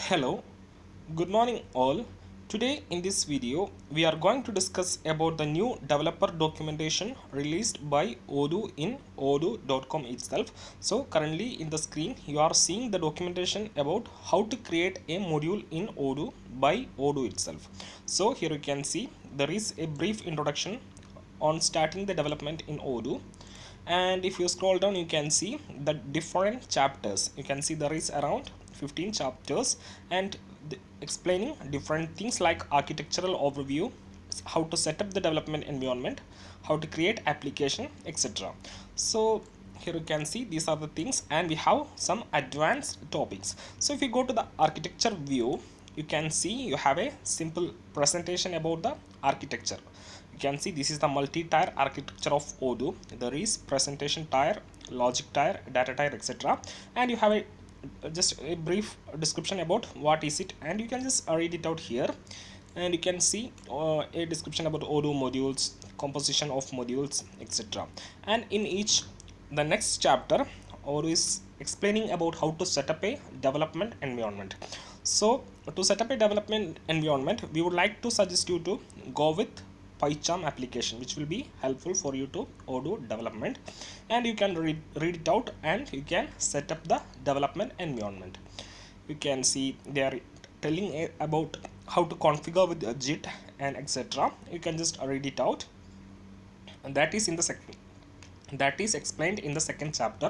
Hello, good morning all. Today in this video we are going to discuss about the new developer documentation released by Odoo in odoo.com itself. So currently in the screen you are seeing the documentation about how to create a module in Odoo by Odoo itself. So here you can see there is a brief introduction on starting the development in Odoo, and if you scroll down you can see the different chapters. You can see there is around 15 chapters and explaining different things like architectural overview, how to set up the development environment, how to create application, etc. So here you can see these are the things, and we have some advanced topics. So if you go to the architecture view, you can see you have a simple presentation about the architecture. You can see this is the multi-tier architecture of Odoo. There is presentation tier, logic tier, data tier, etc. And you have a just a brief description about what is it, and you can just read it out here. And you can see a description about Odoo modules, composition of modules, etc. And in each the next chapter, Odoo is explaining about how to set up a development environment. So to set up a development environment, we would like to suggest you to go with PyCharm application, which will be helpful for you to Odoo development, and you can read it out and you can set up the development environment. You can see they are telling about how to configure with Git and etc. You can just read it out, and that is in the second, that is explained in the second chapter.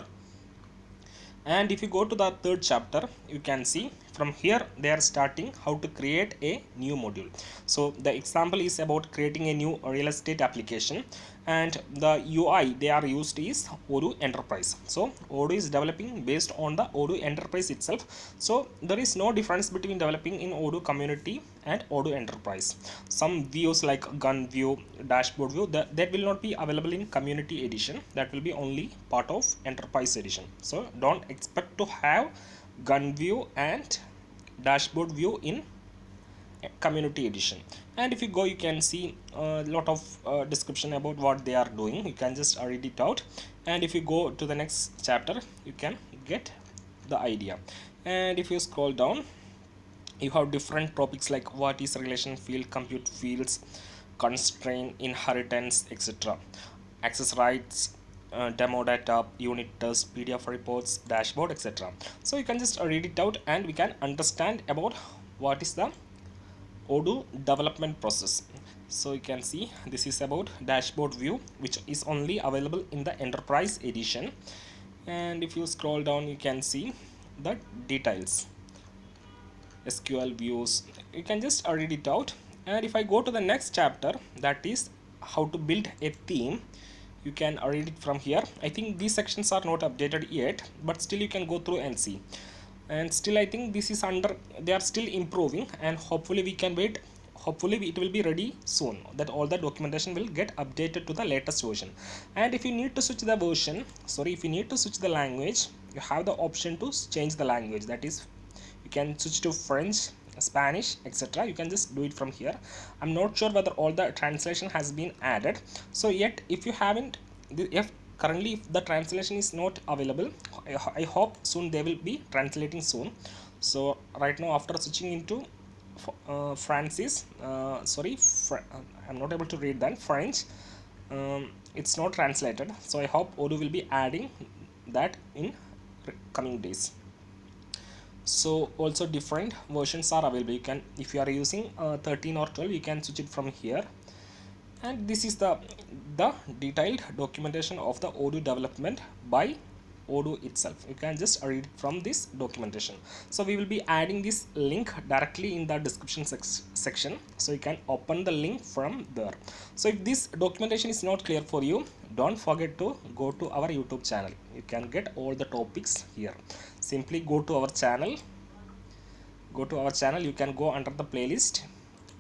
And if you go to the third chapter, you can see from here they are starting how to create a new module. So the example is about creating a new real estate application, and the UI they are used is Odoo Enterprise. So Odoo is developing based on the Odoo Enterprise itself. So there is no difference between developing in Odoo Community and Odoo Enterprise. Some views like gun view, dashboard view, that will not be available in Community Edition. That will be only part of Enterprise Edition. So don't expect to have gun view and dashboard view in Community Edition. And if you go, you can see a lot of description about what they are doing. You can just read it out, and if you go to the next chapter you can get the idea. And if you scroll down, you have different topics like what is relation field, compute fields, constraint, inheritance, etc., access rights, demo data, unit test, PDF reports, dashboard, etc. So you can just read it out and we can understand about what is the Odoo development process. So you can see this is about dashboard view, which is only available in the Enterprise Edition. And if you scroll down, you can see the details, SQL views. You can just read it out. And if I go to the next chapter, that is how to build a theme, you can read it from here. I think these sections are not updated yet, but still you can go through and see. And still I think this is under, they are still improving, and hopefully we can wait. Hopefully it will be ready soon, that all the documentation will get updated to the latest version. And if you need to switch the version, sorry, if you need to switch the language, you have the option to change the language. That is, you can switch to French, Spanish, etc. You can just do it from here. I'm not sure whether all the translation has been added. So yet if you haven't, if currently if the translation is not available, I hope soon they will be translating soon. So right now after switching into Francis, I'm not able to read that French. It's not translated, so I hope Odoo will be adding that in coming days. So also different versions are available. You can, if you are using 13 or 12, you can switch it from here. And this is the detailed documentation of the Odoo development by Odoo itself. You can just read from this documentation. So we will be adding this link directly in the description section, so you can open the link from there. So if this documentation is not clear for you, don't forget to go to our YouTube channel. You can get all the topics here. Simply go to our channel. You can go under the playlist.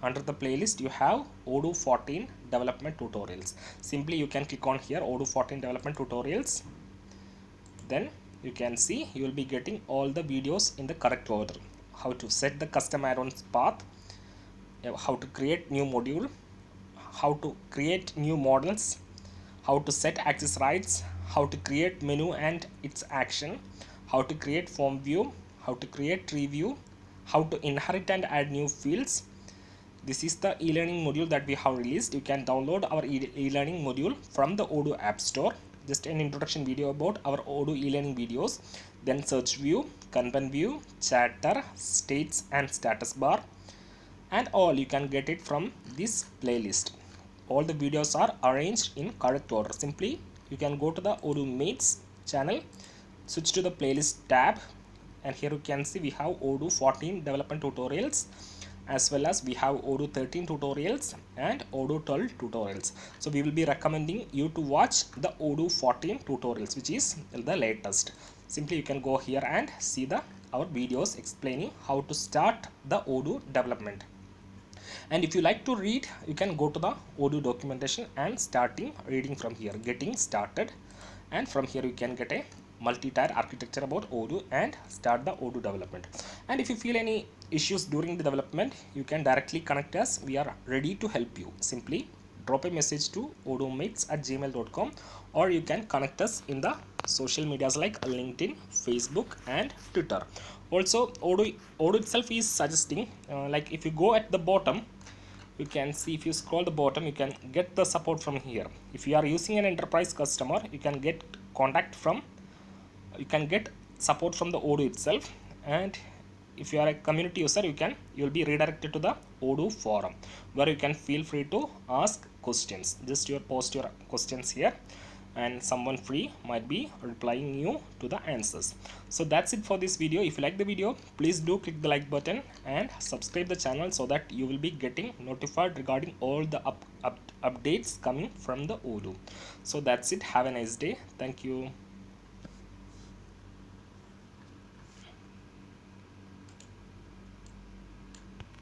Under the playlist you have Odoo 14 development tutorials. Simply you can click on here, Odoo 14 development tutorials. Then you can see you will be getting all the videos in the correct order. How to set the custom add-ons path, how to create new module, how to create new models, how to set access rights, how to create menu and its action, how to create form view, how to create tree view, how to inherit and add new fields. This is the e-learning module that we have released. You can download our e-learning module from the Odoo App Store. Just an introduction video about our Odoo e-learning videos. Then search view, content view, chatter, states and status bar, and all you can get it from this playlist. All the videos are arranged in correct order. Simply you can go to the Odoo Mates channel, switch to the playlist tab, and here you can see we have Odoo 14 development tutorials, as well as we have Odoo 13 tutorials and Odoo 12 tutorials. So we will be recommending you to watch the Odoo 14 tutorials, which is the latest. Simply you can go here and see the our videos explaining how to start the Odoo development. And if you like to read, you can go to the Odoo documentation and starting reading from here, getting started. And from here you can get a multi-tier architecture about Odoo and start the Odoo development. And if you feel any issues during the development, you can directly connect us. We are ready to help you. Simply drop a message to odoomates@gmail.com, or you can connect us in the social medias like LinkedIn, Facebook and Twitter. Also Odoo itself is suggesting, like if you go at the bottom, you can see, if you scroll the bottom, you can get the support from here. If you are using an enterprise customer, you can get support from the Odoo itself. And if you are a community user, you will be redirected to the Odoo forum, where you can feel free to ask questions. Just post your questions here, and someone free might be replying you to the answers. So that's it for this video. If you like the video, please do click the like button and subscribe the channel, so that you will be getting notified regarding all the updates coming from the Odoo. So that's it. Have a nice day. Thank you.